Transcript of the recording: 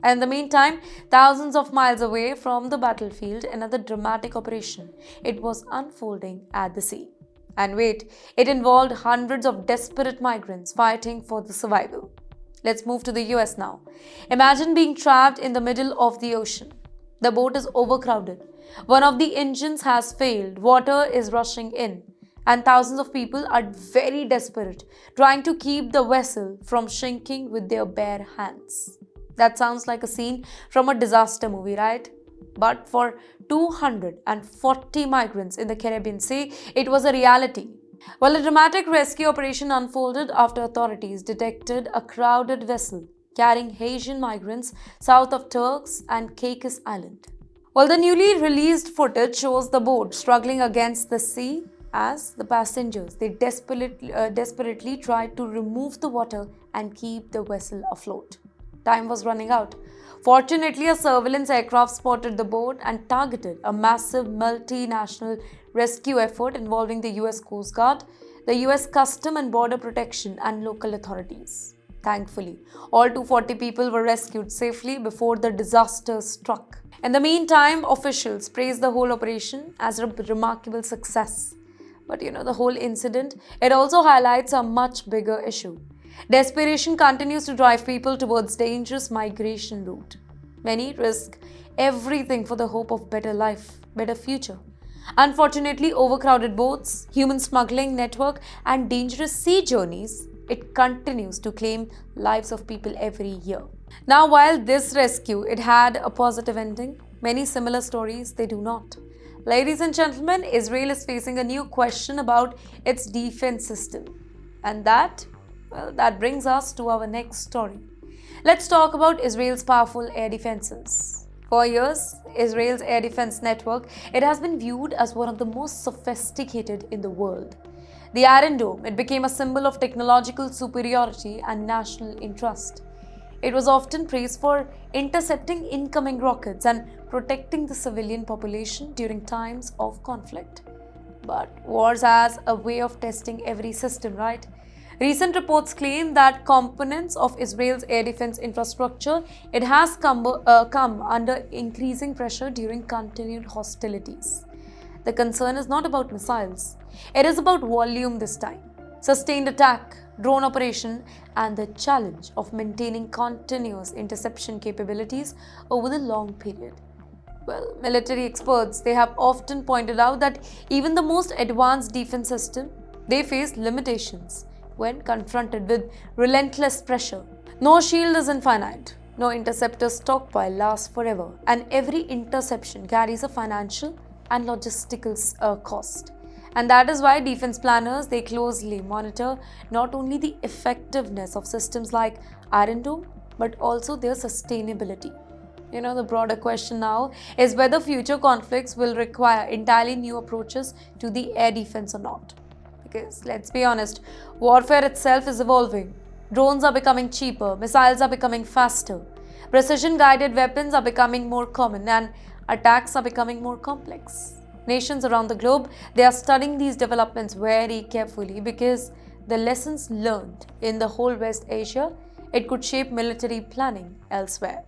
In the meantime, thousands of miles away from the battlefield, another dramatic operation. It was unfolding at the sea. And wait, it involved hundreds of desperate migrants fighting for the survival. Let's move to the US now. Imagine being trapped in the middle of the ocean. The boat is overcrowded. One of the engines has failed, water is rushing in, and thousands of people are very desperate, trying to keep the vessel from sinking with their bare hands. That sounds like a scene from a disaster movie, right? But for 240 migrants in the Caribbean Sea, it was a reality. Well, a dramatic rescue operation unfolded after authorities detected a crowded vessel carrying Haitian migrants south of Turks and Caicos Island. Well, the newly released footage shows the boat struggling against the sea as the passengers desperately tried to remove the water and keep the vessel afloat. Time was running out. Fortunately, a surveillance aircraft spotted the boat and targeted a massive multinational rescue effort involving the US Coast Guard, the US Custom and Border Protection, and local authorities. Thankfully, all 240 people were rescued safely before the disaster struck. In the meantime, officials praised the whole operation as a remarkable success. But the whole incident, it also highlights a much bigger issue. Desperation continues to drive people towards dangerous migration route. Many risk everything for the hope of better life, better future. Unfortunately, overcrowded boats, human smuggling network, and dangerous sea journeys, it continues to claim lives of people every year. Now, while this rescue, it had a positive ending, many similar stories, they do not. Ladies and gentlemen, Israel is facing a new question about its defense system. And that brings us to our next story. Let's talk about Israel's powerful air defenses. For years, Israel's air defense network, it has been viewed as one of the most sophisticated in the world. The Iron Dome, it became a symbol of technological superiority and national interest. It was often praised for intercepting incoming rockets and protecting the civilian population during times of conflict. But wars has a way of testing every system, right? Recent reports claim that components of Israel's air defense infrastructure, it has come under increasing pressure during continued hostilities. The concern is not about missiles. It is about volume this time. Sustained attack, drone operation, and the challenge of maintaining continuous interception capabilities over the long period. Well, military experts, they have often pointed out that even the most advanced defense system, they face limitations when confronted with relentless pressure. No shield is infinite. No interceptor stockpile lasts forever, and every interception carries a financial and logistical cost. And that is why defense planners, they closely monitor not only the effectiveness of systems like Iron Dome, but also their sustainability. The broader question now is whether future conflicts will require entirely new approaches to the air defense or not. Because let's be honest, warfare itself is evolving. Drones are becoming cheaper, missiles are becoming faster, precision-guided weapons are becoming more common, and attacks are becoming more complex. Nations around the globe, they are studying these developments very carefully because the lessons learned in the whole West Asia, it could shape military planning elsewhere.